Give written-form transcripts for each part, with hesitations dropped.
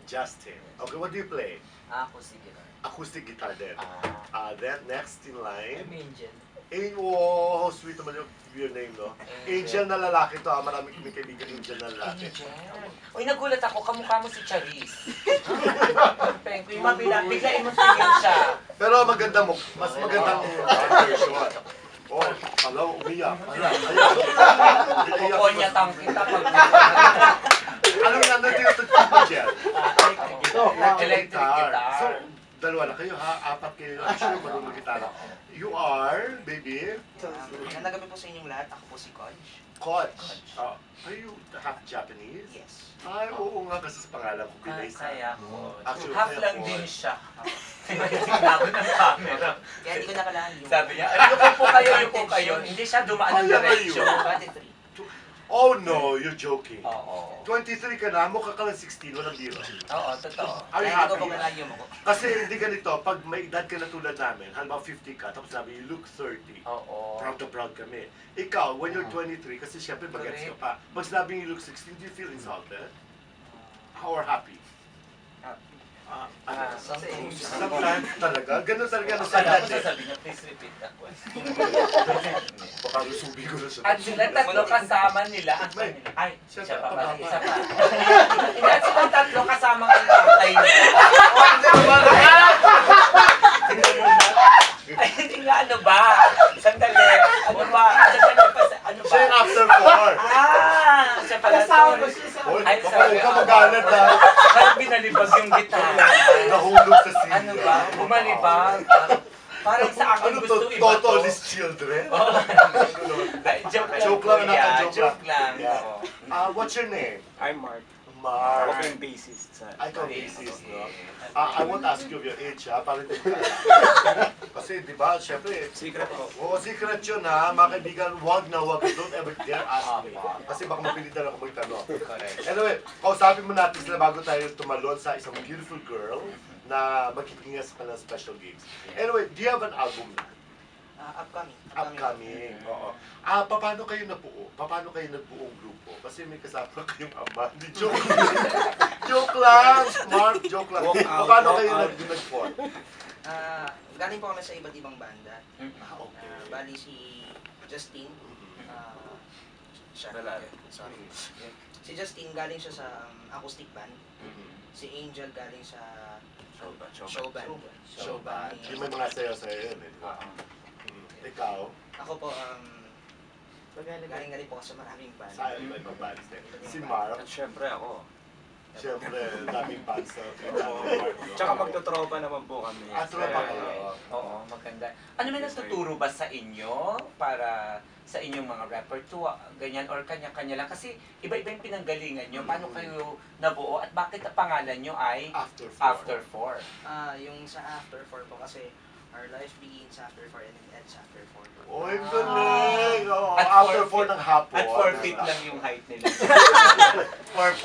Justin. Okay, what do you play? Ako, sige na. Acoustic guitar din. Then, next in line. I'm Angel. Oh, how sweet naman your name, no? Angel na lalaki to, Marami may kaibigan Angel na lalaki. Angel. Uy, nagulat ako, kamukha mo si Charis. Thank you. Biglain mo tingin siya. Pero maganda mo, mas magandang version. Oh, alam, umiyak. Kukonyatang kita pag... Anong nandun yung tutupin mo, Jel? Electric guitar. So, dalawa na kayo ha, apat kayo. I'm sure marunong gitara. You are, baby? Magandang gabi po sa inyong lahat. Ako po si Conch. Conch. Are you half Japanese? Yes. Ay, oo nga kasi sa pangalan ko, Binay sa. Kaya ko. Actually, Half kaya lang ko. din siya. Sinabi ng camera. Kaya hindi ko nakalahan yung... Sabi niya, yuko kayo. Hindi siya dumaan ng Kaya diretsyo. kayo. 23. Oh no, you're joking. Oo. 23 ka na, mukha ka lang 16, walang biro. Oo, totoo. Are you Kaya hindi ko happy? po nakalahan yung ako. Kasi hindi ganito, pag may edad ka na tulad namin, halimbawa 50 ka, tapos sabi, you look 30. Oo. Proud na proud kami. Ikaw, when you're 23, kasi syempre bagets ka pa, pag sinabing you look 16, do you feel insulted? Or happy? Sometimes talaga, ganun talaga na sa Kala ko dati. sasabihin niya, please repeat the question. Baka lusubi ko na siya. At sila tatlo kasama nila ang kanila. Ay, siya pa pala, isa pa. Hindi, at sila tatlo kasama ang tatay nila. Ay, hindi nga, ano ba? Sandali. Ano ba? Sandali pa sa, ano ba? Siya yung after 4. Siya pala. Hoy, Ay, baka sabi, huwag ka magalit ha. Parang binalibag yung gitara. Nahulog sa silya. Ano ba? Bumalibag. Parang sa akin Ano gusto to? iba to. Totolis children? Joke lang. Joke lang, kuya. naka-joke Joke lang. Yeah. Oo. What's your name? I'm Mark. Mark. Ako yung bassist sa... Ay, ikaw bassist, no? I won't ask you of your age, ha? Para hindi mo kasi, di ba, syempre, Secret ko. oo, secret yun, ha? Mga kaibigan, wag na wag. Don't ever dare ask me. Kasi baka mapilitan ako magtanong. Correct. Anyway, kausapin mo natin sila bago tayo tumalon sa isang beautiful girl na magkikingin sa kanilang special gigs. Anyway, do you have an album na? Upcoming. Upcoming, oo. Paano kayo nabuo? Paano kayo nagbuong grupo? Kasi may kasama kayong ama. Hindi, joke. Joke lang! Mark, joke lang. Walk out, Paano walk kayo out. nag-form? Galing po kami sa iba't ibang banda. Okay. Bali si Justin. Siya. Lalaki. Sorry. Si Justin galing siya sa acoustic band. Si Angel galing sa show band. Show band. Yung may mga sayo-sayo yun, eh. di ba? Ikaw, Ako po, galing po ako sa maraming band. sa iba ibang bands din. Si Mark, At syempre ako. syempre, daming bands sa Tsaka magtotropa naman po kami. At tropa kayo. Oo, maganda. Ano may natuturo ba sa inyo para sa inyong mga repertoire, ganyan, or kanya-kanya lang? Kasi iba-iba yung pinanggalingan nyo. Paano kayo nabuo at bakit ang pangalan nyo ay After 4. 4? Yung sa After 4 po kasi our life begins after 4 and it ends after 4. Oy, galing! Oo, At after 4 4 ng hapon. At 4 feet lang yung height nila. 4.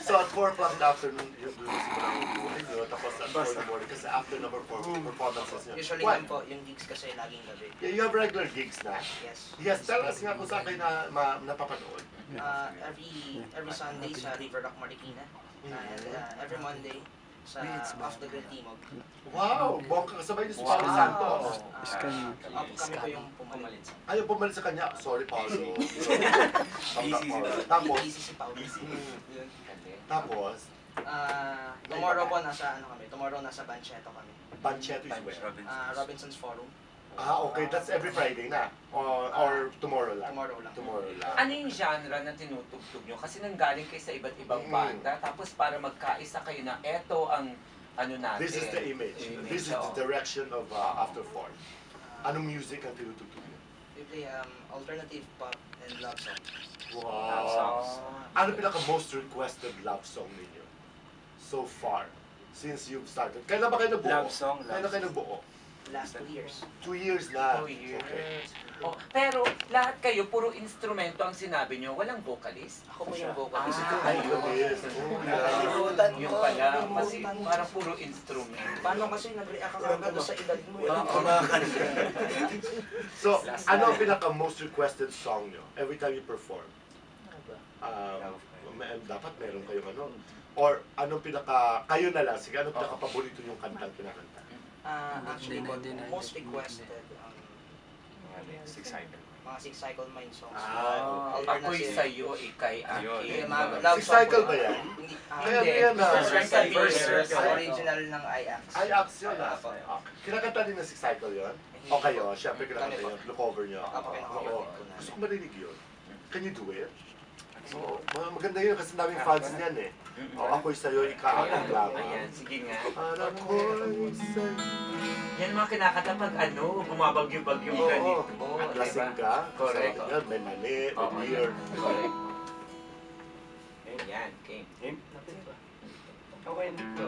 So at 4 o'clock in the afternoon, yung sisimula yung buhay nyo, tapos at 4 in the morning, kasi after number 4, performances nyo. Usually What? lang po, yung gigs kasi laging gabi. Yeah, you have regular gigs na? Yes. Yes, tell us nga kung saan kayo napapanood. Every Sunday sa River Rock Marikina. And every Monday sa Off the Grid Timog. Wow! Bongka kasabay niyo si Paolo Santos. Kami po yung pumalit. Ayaw bumalik sa kanya. Sorry, Paolo. Busy si Paolo. Tapos, Tomorrow po tomorrow nasa Bancheto kami. Bancheto is where? Robinson's Forum. Okay. That's every Friday na? Or tomorrow lang? Tomorrow lang. Tomorrow lang. Ano yung genre na tinutugtog nyo? Kasi nanggaling kayo sa iba't ibang banda, tapos para magkaisa kayo na eto ang ano natin. This is the image. This is the direction of After 4. Anong music ang tinutugtog nyo? We play alternative pop and love song. Wow! Ano pinaka-most requested love song ninyo? So far, since you've started. Kailan ba kayo nabuo? Love song. Kailan kayo nabuo? Last 2 years. 2 years na. 2 years. Okay. Oh, pero lahat kayo, puro instrumento ang sinabi nyo, walang vocalist? Ako po yung vocalist. Ayun. Nakalimutan Yung pala, kasi parang puro instrument. Paano kasi nag-react ka agad sa edad mo? So, ano ang pinaka-most requested song nyo every time you perform? dapat meron kayong ano. Or anong kayo na lang, sige, anong pinaka-paborito yung kantang kinakanta? Actually, most requested, Six cycle. mga 6-cycle mind songs. Ako'y sa'yo, ikay akin. Six cycle ba yan? Hindi. Kaya ano yan na? Verse. Original ng IAX. Ay, apps yun ah. Kinakanta din na Six Cycle yun? O kayo, syempre kinakanta yun, look over nyo. Oo. Gusto ko marinig yun. Can you do it? Oo. Maganda yun kasi daming fans niyan eh. Ako'y sa'yo, ikaakong lang. Ayan, sige nga. Ako'y sa'yo. Yan mga kinakanta pag bumabagyo-bagyo ganito. Lasing ka. Correct. Yan, may mani, may beer. Correct. Ayan, game. Game? Okay, go.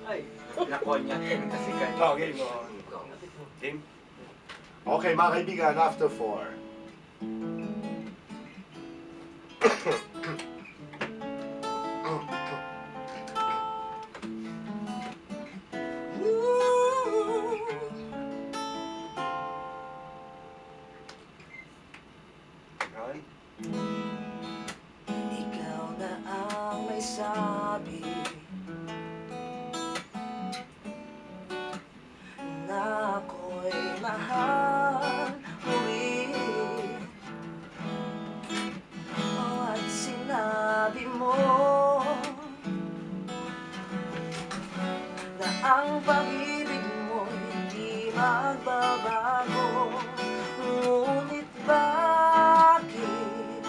Ay. Nakonya kasi kanina. Oh, game. Game? Okay, mga kaibigan, after 4. Ikaw na ang may sabi na ako'y mahal ulit. At sinabi mo na ang pag-ibig mo hindi magbabago. Ngunit bakit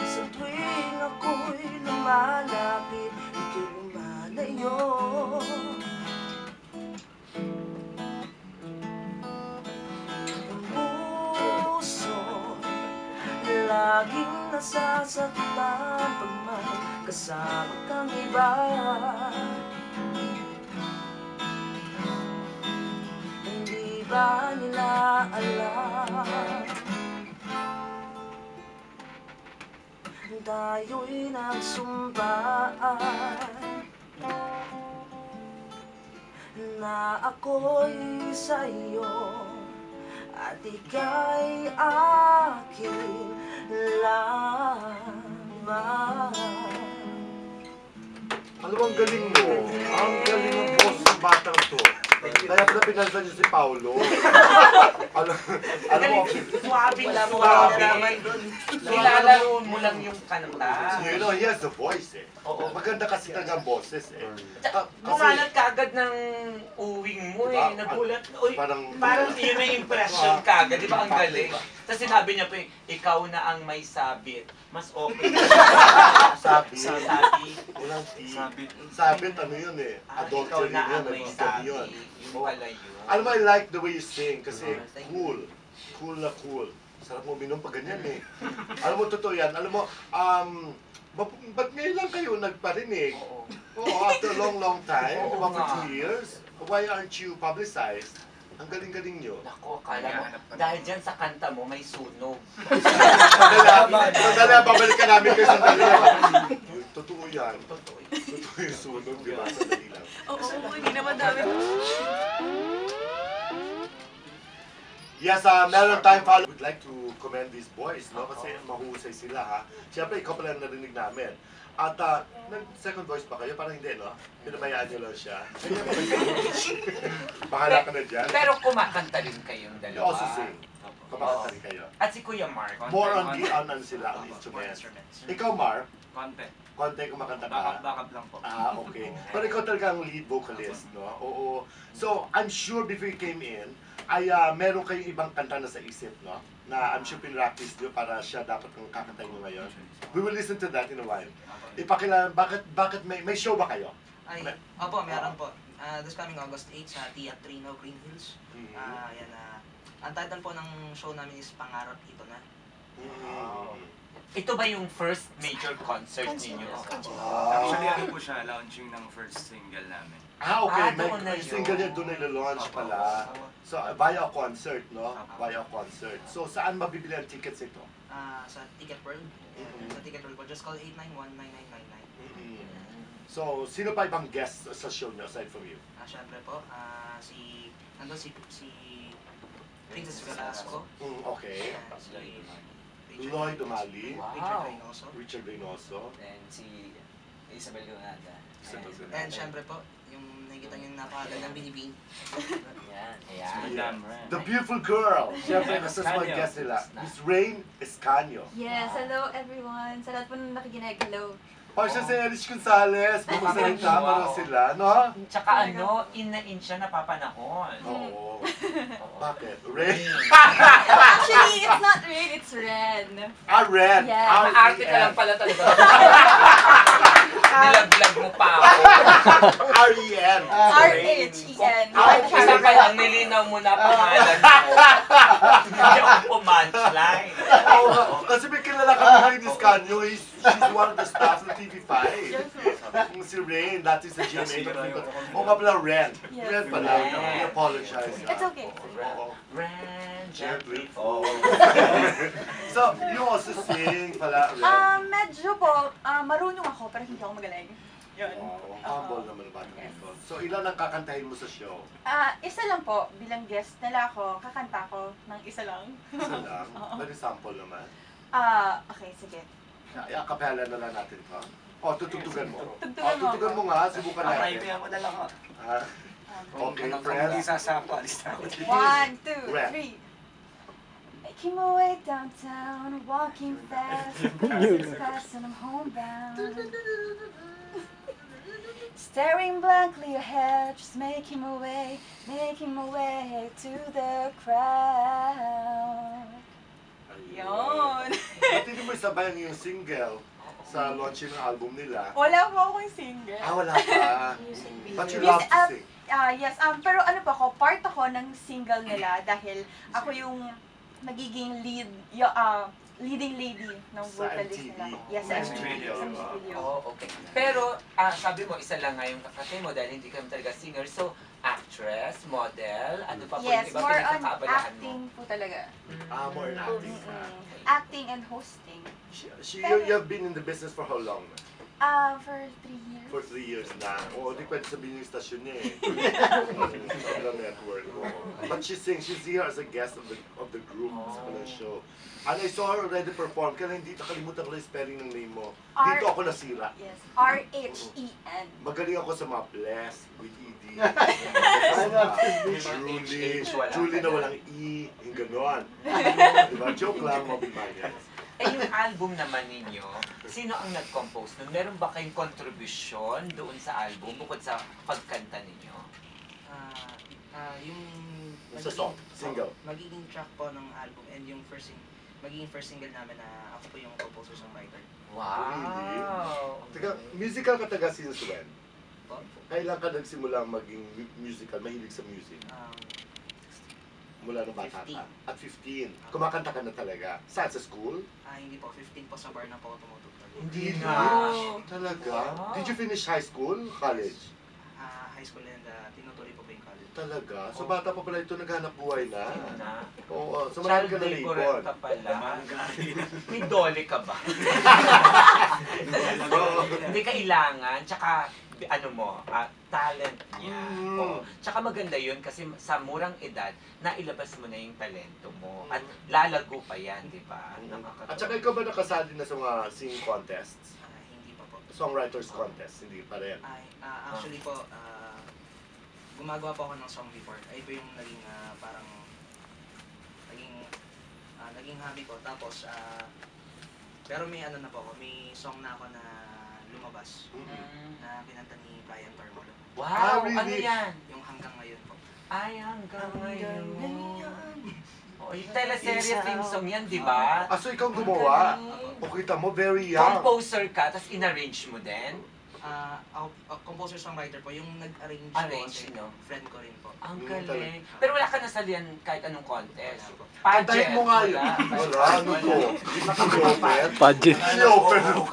sa tuwing ako'y lumalapit, ika'y lumalayo? Ang puso laging nasasaktan pag may kasama kang iba. Hindi ba nila alam tayo'y nagsumpaan na ako'y sa'yo at ika'y akin lamang. Alam mo, ang galing mo. Ang galing ng boss ng batang to. Kaya pala pinalsan niyo si Paolo. Alam mo, Suwabe lang, Suwabe. suwabe. Nilalaro mo lang yung kanta. you know, he has the voice eh. Oo. Maganda kasi talaga ang boses eh. Bumalat ka agad ng uwing mo eh. Diba? Nagulat. Uy, Parang- parang yun na yung impression ka agad. Di ba ang galing? Tapos sinabi niya pa eh, ikaw na ang may sabit. Mas okay. Sabi. Sabi. Walang T. Sabit. Sabit, ano yun eh. Ikaw Adultery na yun, ang may adultery sabi. yun. Yung pala yun. Alam mo, I like the way you sing kasi cool. Cool na cool. Sarap mo minom pag ganyan eh. Alam mo, totoo yan. Alam mo, ba't ngayon lang kayo nagparinig? Oo. Oh, after a long time, Oo diba for nga. 2 years? Why aren't you publicized? Ang galing-galing nyo. Naku, akala mo, dahil dyan sa kanta mo, may sunog. Sandali, babalik ka namin kayo sandali. Totoo yan. Totoo yun. Totoo yung sunog, di ba? Sandali lang. Oo, hindi naman dami. Yes, meron tayong follow. We'd like to commend these boys, no? Kasi mahusay sila, ha? Siyempre, ikaw pala narinig namin. At, second voice ba kayo? Parang hindi, no? Pinabayaan nyo lang siya. Bahala ka na dyan. Pero kumakanta rin kayong You dalawa. also sing. Kamakanta rin kayo. At si Kuya Mark. More on the on sila ang instruments. Ikaw, Mar, Konti. konti kumakanta Backup ka. lang po. Okay. Pero ikaw talaga ang lead vocalist, no? Oo. So, I'm sure before you came in, ay meron kayong ibang kanta na sa isip, no? Na I'm sure pinractice nyo para siya dapat ang kakantayin nyo ngayon. We will listen to that in a while. Ipakilala, bakit may show ba kayo? Ay, opo, meron po. This coming August 8 sa Teatrino Green Hills. Yan, ang title po ng show namin is Pangarap Ito Na. Ito ba yung first major concert ninyo? Actually, ano po siya, launching ng first single namin. Okay. doon na May yun. single niya doon na-launch pala. So, via concert, no? Via concert. So, saan mabibili ang tickets ito? Sa Ticket World. Sa Ticket World po, just call 891-9999. So, sino pa ibang guest sa show niyo aside from you? Syempre po, nandun si Princess Velasco. Okay. Si Lloyd Umali, Richard Reynoso. Richard Reynoso, And si Isabel Gonada. Isabel Gonada. And syempre po, yung nakikita niyo napakagandang binibing. Yan. Ayan. Madam Ren. the beautiful girl. Siyempre, Rain nasa mga Escanio. guest nila. Miss Rain Escanio. Yes, hello everyone. Sa lahat po nang nakikinig, hello. O siya si Erich Gonzalez, bumasalita para sila, no? Tsaka ano, in na in siya napapanahon. Oo. Bakit? Rain? Actually, it's not Rain, it's Ren. Red. Yeah. Maarte ka lang pala talaga. Nilaglag mo pa ako. R-E-N. R-H-E-N. Isa pa lang, nilinaw mo na pangalan mo. Hindi ako pumunchline. Oo nga. Kasi may kilala kami ng Rain Escanio. She's one of the staff ng TV5. Kung si Rain, dati sa GMA. O nga pala, Ren. Yes. Ren pala. I apologize. It's okay. Oo. Ran, gently Oo. So, you also sing pala, Ren. Medyo po, marunong ako, pero hindi ako magaling. Yun. Oh, humble naman ang bata nito. So, ilan ang kakantahin mo sa show? Isa lang po, bilang guest nila ako, kakanta ko ng isa lang. Isa lang? Bali sample naman. Okay, sige. Akapela na lang natin to. O, tutugtugan mo. Tugtugan mo Tutuggan mo nga, subukan natin. Private ako dala ko. Ah, Okay, Kung friends. hindi sasako, alis na ako. 1, 2, Rap. 3. Making my way downtown, walking fast, it's fast and I'm homebound. Staring blankly ahead, just making my way to the crowd. Yun. Ba't hindi mo isabayan yung single sa launching ng album nila? Wala po akong single. Wala pa. But you Yes, love to sing. Yes, pero ano pa ako, part ako ng single nila dahil ako yung magiging leading lady ng Sa vocalist MTV. nila. Yes, sa Music MTV. video. Sa music video. Oo, okay. Pero, sabi mo, isa lang nga yung kakate mo dahil hindi ka talaga singer. So, actress, model, ano pa po Yes, yung iba more on pinagkakaabalahan mo? acting po talaga. More in acting. Acting and hosting. You've been in the business for how long? For 3 years. For 3 years na. Oo, di pwede sabihin yung stasyon niya eh. Sa network. But she's here as a guest of the group sa kanilang show. And I saw her already perform. Kaya hindi nakalimutan ko lang yung spelling ng name mo. Dito ako nasira. Yes, R-H-E-N. Magaling ako sa mga bless with ED. Julie, wala. Julie na walang E, yung gano'n. Diba? Joke lang, mabimayan. Eh, yung album naman ninyo, sino ang nag-compose nun? Meron ba kayong contribution doon sa album bukod sa pagkanta ninyo? Yung Sa song, single. magiging track po ng album and yung magiging first single namin na ako po yung composer songwriter. Wow! Teka, musical ka taga since when? Po. Kailan ka nagsimula maging musical, mahilig sa music? Mula nung bata ka? 15. At 15. Kumakanta ka na talaga? Saan? Sa school? Hindi po, 15 po sa bar na po ako tumutugtog. Hindi na. Talaga? Wow. Did you finish high school? College? High school and tinutuloy po yung college. Talaga? So bata pa pala ito, naghanap buhay na? Na. Oo, so marami ka na laborer ipon. ka pala. May dole ka ba? Hindi kailangan. Tsaka, ano mo, talent niya. Oo. Tsaka maganda yun kasi sa murang edad, nailabas mo na yung talento mo. At lalago pa yan, di ba? At saka ikaw ba nakasali na sa mga singing contests? Hindi pa po. Songwriters contest? Hindi pa rin. Actually po, gumagawa po ako ng song before. Ay po yung naging parang naging hobby ko. Tapos pero may ano na po ako, may song na ako na lumabas na kinanta ni Brian Tormolo. Wow! really? Ano yan? Yung hanggang ngayon po. Ay, hanggang ngayon. Oh, yung teleserye theme song yan, di ba? So ikaw gumawa? O kita mo, very young. Composer ka, tapos in-arrange mo din? Ako, composer songwriter po, yung nag-arrange Arrange, po, no? friend ko rin po. Ang Mm, galing. Pero wala ka nasalihan kahit anong contest. Wala po. Kantahin mo nga yun. Wala, ano to? Hindi Budget. Si-open mo.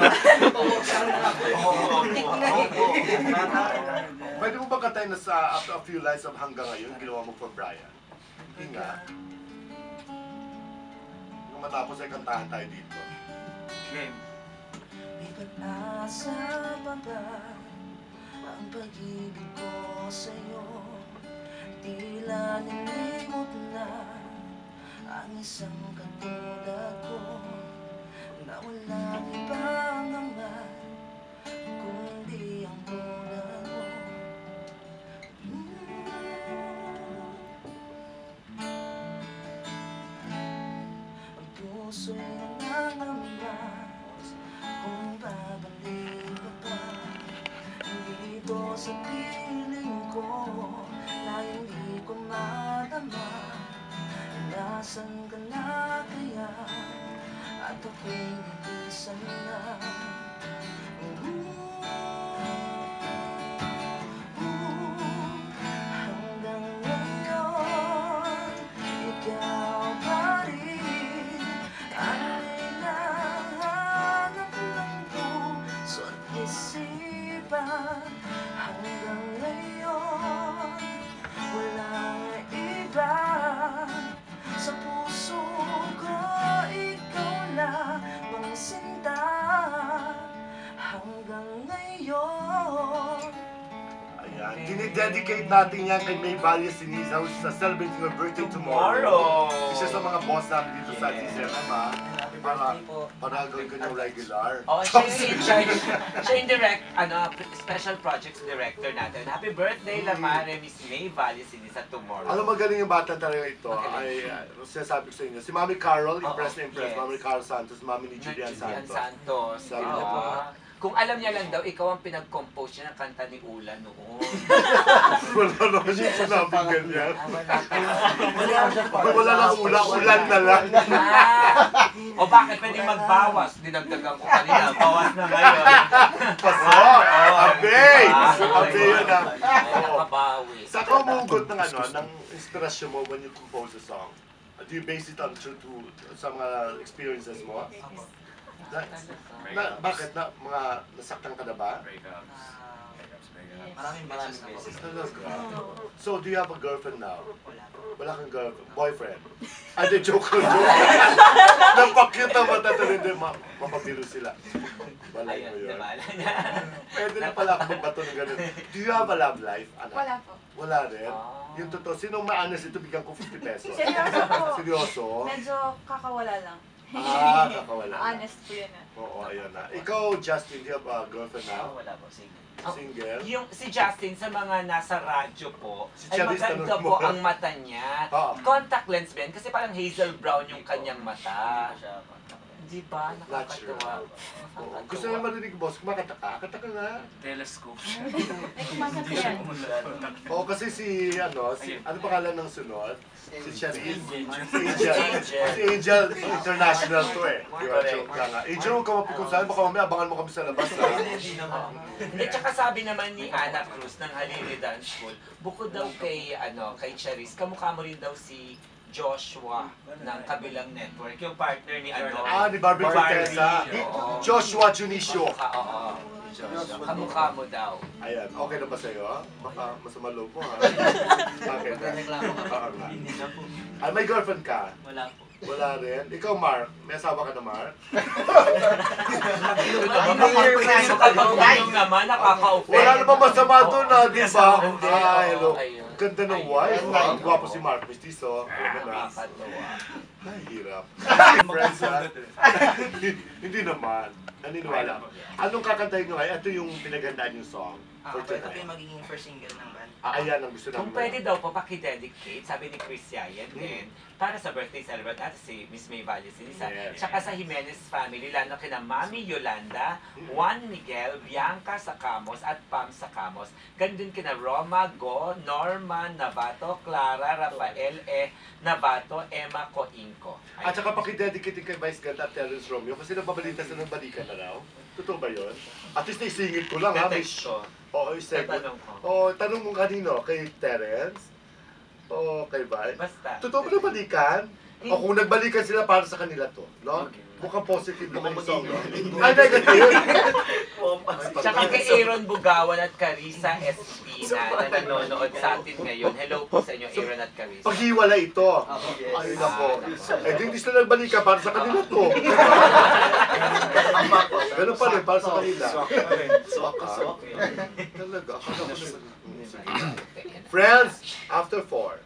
Pwede mo ba kantahin na sa after a few lines of hanggang ngayon, ginawa mo for Brian? Hindi nga. Nung matapos ay kantahan tayo dito. Game. May pag-asa pa ba ang pag-ibig ko sa'yo? Tila nilimot na ang isang katulad ko. na walang ibang ama kundi ang muna mo. Ang puso'y nangangamba kung babalik ka pa dito sa piling ko na hindi ko madama. Nasaan ka na kaya at ako'y nag-isan na. Hanggang ngayon, ikaw pa rin ang hinahanap ng puso't isipan. Hanggang ngayon, walang iba sa puso ko, ikaw lamang sinta. Hanggang ngayon. Ayan. Dinidedicate natin yan kay May Valle Sinisa who's celebrating her birthday tomorrow. Isa sa mga boss namin dito sa TCM, ha? Happy Para, birthday po. para gawin ko yung regular. Oh, siya yung in charge. Siya yung special projects director natin. Happy birthday, Lamare, Miss May Valle Sinisa tomorrow. Alam, magaling yung bata talaga ito. Magaling. Ay, sinasabi ko sa inyo. Si Mami Carol, Oo, impressed na impressed. yes. Mami Carol Santos, Mami ni Julian Santos. Santos. Sabi Di niya ba? Kung alam niya lang daw, ikaw ang pinag-compose niya ng kanta ni Ulan noon. Wala naman yung sinabing ganyan. Wala Wala lang ulan na lang. O bakit pwedeng magbawas? Dinagdagan ko kanina, bawas na ngayon. Paso! Abe! Abe yun na. Ay, nakabawi. Sa ka umugot ng ng inspirasyon mo when you compose a song? Do you base it on sa mga experiences mo? Bakit? Mga nasaktan ka na ba? Breakups. Ah, Breakups, breakups. maraming beses na po. Talaga? So, do you have a girlfriend now? Wala po. Wala kang girlfriend? Boyfriend? Ay, di, joke. Napakute ang mata tuloy. Mapabiro sila. Balay mo Ayun, yun. diba? Pwede na pala ako magbato ng ganun. Do you have a love life, anak? Wala po. Wala rin? Ah. Yung totoo, sinong ma-honest ito, bigyan ko 50 pesos. Seryoso po. Seryoso? Medyo kakawala lang. Kakawala. Honest po yun. Oo, ayun na. Ikaw, Justin, do you have a girlfriend now? Wala po, single. Single? Yung si Justin sa mga nasa radyo po, Si ay Charis, maganda tanong mo. po ang mata niya. Oo. Contact lens ba yan? Kasi parang hazel brown yung kanyang Hindi mata. ko siya contact lens. Di ba? Nakakatuwa. Oo. Gusto niyo marinig, boss, kumakanta ka? Kanta ka nga. Telescope. Ay, kumakanta yan. Oo, kasi ano pangalan ng sunod? Si Charis. Angel. Angel. Si Angel International to eh. Di ba? Joke lang nga. Angel, huwag ka mapikon saan. Baka mamaya abangan mo kami sa labas. Ha? Hindi, tsaka sabi naman ni Ana Cruz ng Halili Dance School, bukod daw kay Charis, kamukha mo rin daw si Joshua ng kabilang network, yung partner ni Ni Barbie Corteza. oo. Joshua Junicio. Oo. Kamukha mo daw. Ayan, okay na ba sa'yo? Baka masama loob mo ha? Okay na. Reklamo ka pa. Oo nga. Ay, may girlfriend ka? Wala po. Wala rin. Ikaw, Mark, may asawa ka na, Mark? Yung naman, nakaka-offend. Wala namang masama doon na, di ba? Hindi, Hello. ayun. Ganda ng Ayun. wife. Ang gwapo si Mark, mistiso. Alam mo na. Nakakatuwa. Ay, hirap. Friends, ha? Hindi naman. Naniniwala. Anong kakantahin nyo ngayon? Ito yung pinagandaan yung song. For Ito po tonight. yung magiging first single ng band. Ayan ang gusto namin. Kung pwede daw po pakidedicate, sabi ni Chris Yayan din, para sa birthday celebrant natin si Miss May Valle Sinisa, Yes. tsaka sa Jimenez family, lalo kina Mami Yolanda, Juan Miguel, Bianca Sacamos, at Pam Sacamos. Ganun din kina Roma Go, Norma Navato, Clara, Rafael Navato, Emma Coinco. At saka pakidedicate kay Vice Ganda at Terence Romeo kasi nababalita sa ng balikan na raw. Totoo ba yun? At least naisingit ko lang ha. May... Detection. Oo, isegment. Tatanong ko. Oo, tanong mo kanino? Kay Terence? O kay Vice? Basta. Totoo ba na balikan? O kung nagbalikan sila para sa kanila to, no? Mukhang positive naman yung song, no? Ay, negative! Tsaka kay Aaron Bugawan at Carissa Espina na nanonood sa atin ngayon. Hello po sa inyo, Aaron at Carissa. Paghiwala ito. Ay, nako. Eh, di hindi sila nagbalikan para sa kanila to. Ganun pa rin, para sa kanila. Swak ka. Talaga. Akala ko na- Friends, after 4.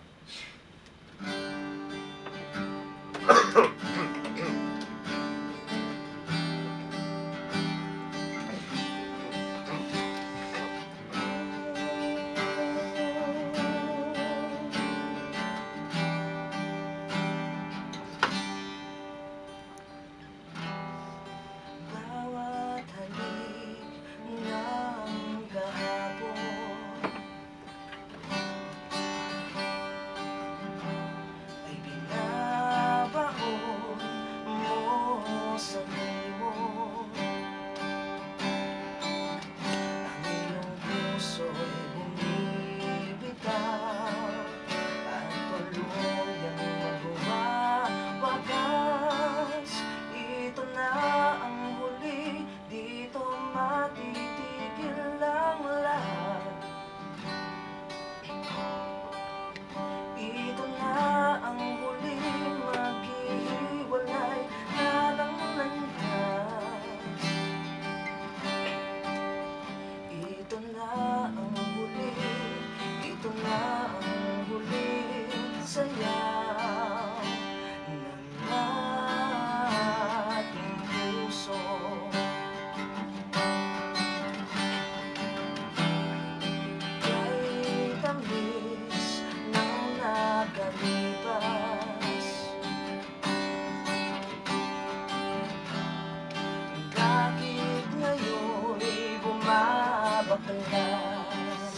mabaklas.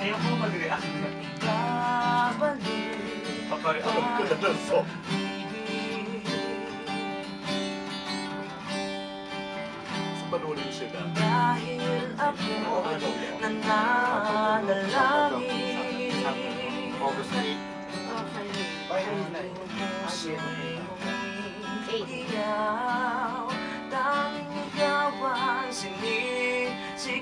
Ayaw ko mag-react na. Babalik Papareact. Alam ko na ng song. So, panunin siya na. dahil ako nananalangin. August 8. Ikaw, tanging ikaw ang sinisigaw.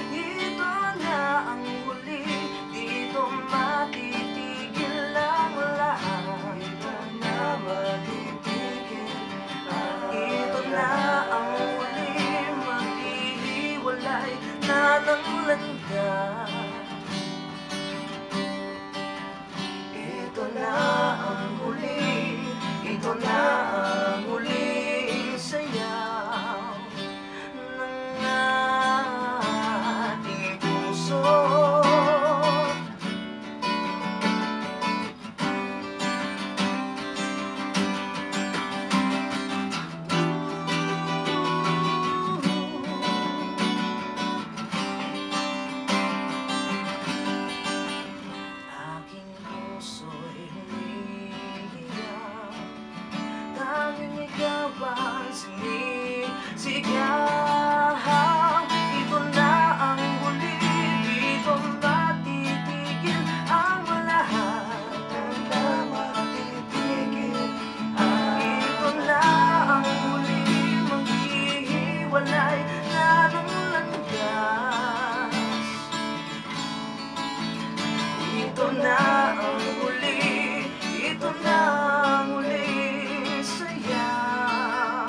Ito na ang huli, dito matitigil ang lahat. Ito na matitigil. Ito na ang huli, maghihiwalay na ng landas. Ito na ang huli, ito na ang huling sayaw ng ating puso. Aking puso'y humihiyaw, tanging ikaw ang sinisigaw. Ito na ang huli, dito matitigil ang lahat. Ito na matitigil. Ito na ang huli, maghihiwalay na ng landas. Ito na ang huli, ito na ang huling sayaw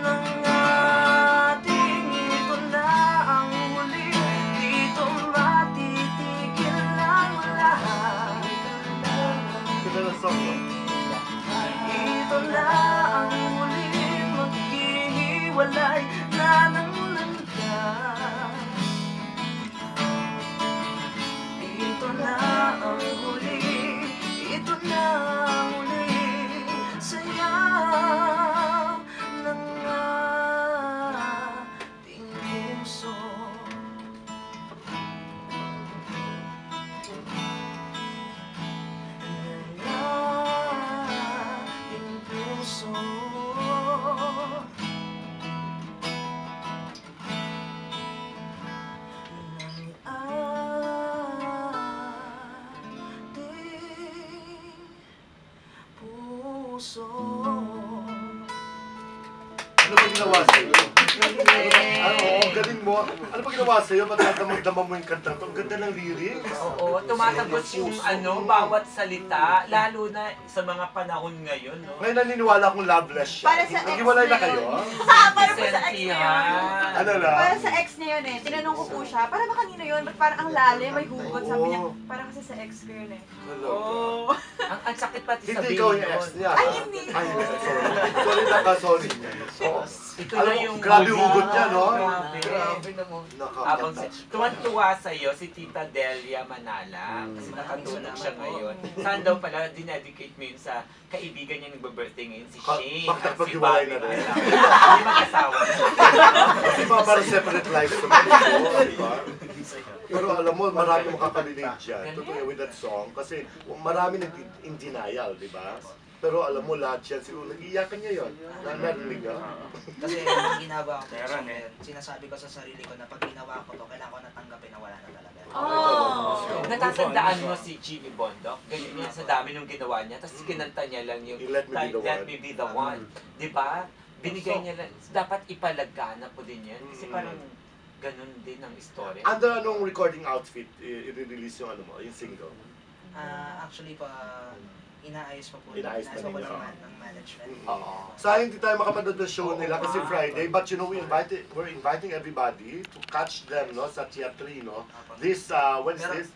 ng ating. Ito na ang huli, dito matitigil ang lahat. Ito na ng song, no? Ito na ang huli, maghihiwalay na ng landas. Ito na ang huli, ito na ang huling sayaw ng ating puso. Ng ating puso. Ng ating puso. Ano ba ginawa sa'yo? Ano, galing mo. Ano ba ginawa sa'yo? Ba't nadamag-dama mo yung kanta to? Ang ganda ng lyrics. Oo, tumatagos yung bawat salita, lalo na sa mga panahon ngayon, no? Ngayon naniniwala akong loveless siya. Para sa ex Naghiwalay na na kayo? yun. Para po sa ex niya yun. Ano lang? Para sa ex niya yun eh. Tinanong ko po siya, para ba kanino yun? Ba't parang ang lalim, may hugot? Sabi niya, Oo. para kasi sa ex ko yun eh. Oo. Ang sakit pati Hindi sabihin ikaw yung ex yun. niya. Ay, ha? hindi. Ay, hindi. Sorry. Sorry na ka, sorry. Oo. Ito Alam na mo, yung grabe hugot niya, no? Grabe. Grabe naman. Habang Nakakatouch. tuwan-tuwa sa'yo si Tita Delia Manala kasi nakatulog siya ngayon. Saan daw pala dinedicate mo yun sa kaibigan niya nagbe-birthday ngayon si Shane Bakit at si maghiwalay Bobby na rin? Manala. Hindi mag-asawa. Kasi mga parang separate lives naman ito, di ba? Pero alam mo, marami makaka-relate dyan. Totoo with that song. Kasi marami in denial, di ba? Pero alam mo, lahat yan, siguro nag-iiyakan niya yun. Narinig ka? Kasi yung ginawa ko, Meron eh. sinasabi ko sa sarili ko na pag ginawa ko to, kailangan ko natanggapin na wala na talaga. Oh. Natatandaan mo si Jimmy Bondok? Ganyan yan sa dami nung ginawa niya. Tapos kinanta niya lang yung Let me be the Let one. Me Be The One. Di ba? Binigay niya lang. Dapat ipalagana po din yan. Kasi parang ganun din ang story. Under anong recording outfit i-release yung ano mo, yung single? Actually pa, inaayos pa po. Inaayos pa ninyo. ng management. Oo. Sayang hindi tayo makapanood ng show nila kasi Friday, but you know, we're inviting everybody to catch them, no, sa Teatrino. This, when is this?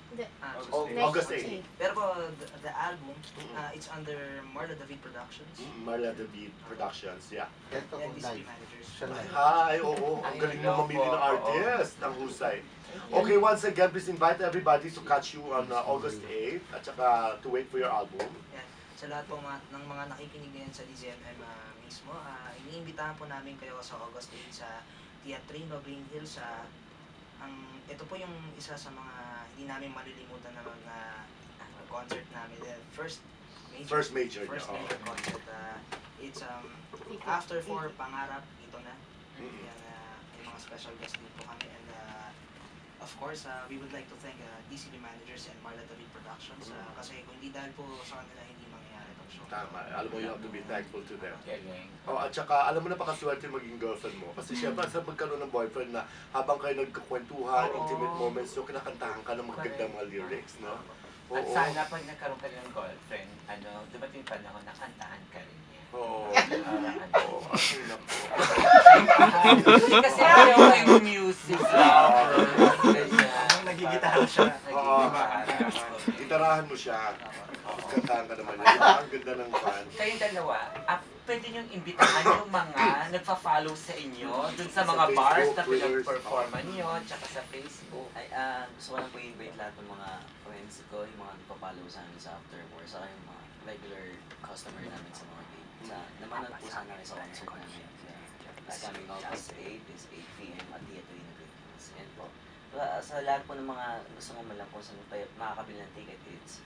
August 8. Pero po, the album, it's under Marla David Productions. Marla David Productions, yeah. Ito And kung DCP live. managers. Siya live. Ay, oo, ang galing mo mamili ng artist, ang husay. Okay, once again, please invite everybody to catch you on August 8 at saka to wait for your album. Yan. sa lahat po ng mga nakikinig ngayon sa DZMM mismo, iniimbitahan po namin kayo sa August 8 sa Teatrino Green Hills. Ito po yung isa sa mga hindi namin malilimutan na concert namin. First major concert. It's after 4 Pangarap, ito na. Yan, may mga special guest din po kami. And of course, we would like to thank DCB Managers and Marla David Productions kasi kung hindi dahil po sa kanila, hindi mangyayari itong show. Tama. Alam mo, you have to be thankful to them. Galing. Oh, at saka, alam mo na pakaswerte maging girlfriend mo. Kasi syempre, sa magkaroon ng boyfriend na habang kayo nagkakwentuhan, intimate moments, so kinakantahan ka ng magagandang mga lyrics, no? At sana pag nagkaroon ka ng girlfriend, dumating panahon na kantahan ka rin niya. Oo. Oo. Ang na po. Kasi ayaw kayong music lovers. Ang nagigitara siya. Gitarahan mo siya. Kantahan ka naman niya. Ang ganda ng fan. Kayong dalawa, pwede niyong imbitahan yung mga nagpa-follow sa inyo dun sa mga bars na pinag-performan niyo, tsaka sa Facebook. Ay, gusto ko lang po i-invite lahat ng mga friends ko, yung mga nagpa-follow sa amin sa Afterwar, saka yung mga regular customer namin sa mga game. Namanood po sana kayo sa concert namin sa coming August 8 is 8 p.m. at Teatrino Green Hills. And po, sa lahat po ng mga gusto mo malang kung saan makakabili ng ticket, it's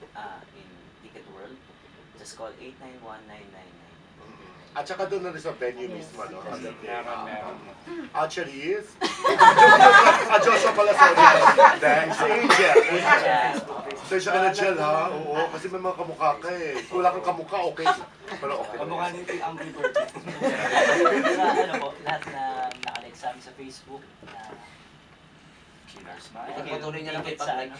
in Ticket World. Just call 891-9999. At saka doon na rin sa venue mismo, no? Meron. Actually is... Joshua pala, sorry. Dahil si Angel. So siya ka na Jel, ha? Oo, kasi may mga kamukha ka eh. Kung wala kang kamukha, okay. Pero okay. Kamukha nito yung Angry Bird. Sa po, lahat na nakalag sa amin sa Facebook, Killer Smile. Patuloy niya lang ticket po sa pag-like.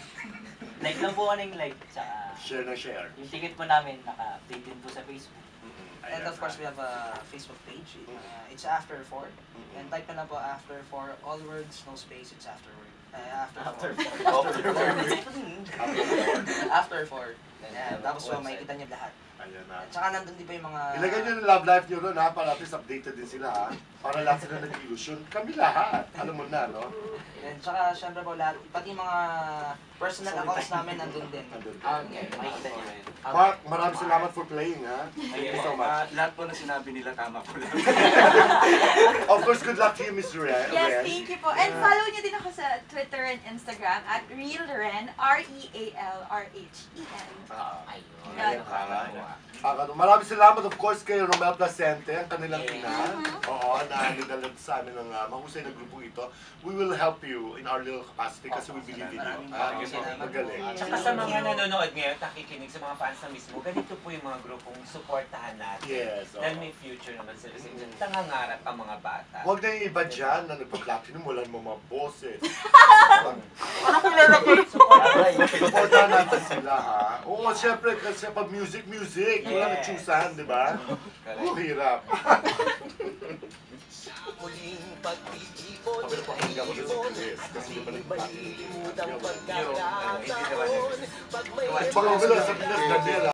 like lang po kaming like, saka Share na share. yung ticket po namin naka-update din po sa Facebook. And of course, we have a Facebook page. It's After 4. And type na lang po After 4. All words, no space. It's afterward. After 4. After 4. Tapos makikita niyo lahat. Ayan na. Tsaka nandun din pa yung mga... Ilagay nyo yung love life nyo ron, ha? Para at least updated din sila, ha? Para lahat sila nag-illusion. Kami lahat. Alam mo na, no? And tsaka syempre po lahat, pati yung mga personal accounts namin nandun din. Nandun. Makikita niyo rin. Mark, maraming salamat for playing, ha? Thank you so much. Lahat po na sinabi nila tama po lang. Of course, good luck to you, Miss Ren. Yes, thank you po. And follow niyo din ako sa Twitter and Instagram at RealRen, RealRhen. Ayun. Maraming salamat, of course, kay Romel Placente, ang kanilang ina. Oo, na nidalad sa amin ng mahusay na grupo ito. We will help you in our little capacity kasi we believe in you. Magaling. Tsaka sa mga nanonood ngayon, nakikinig sa mga fans na mismo, ganito po yung mga grupong suportahan natin. Yes. Dahil may future naman sila sa inyo. Tangangarap ang mga bata. Huwag na yung iba dyan na nagpa-platinum, wala namang mga boses. Supportahan natin sila, ha? Oo, syempre, kasi pag music, wala na chusan, di ba? Oo, hirap. Sabi na pakinggan ko sa Chris, kasi di pa nagpa-platinum. Hindi naman. Baka wala sa Pinas, Daniela.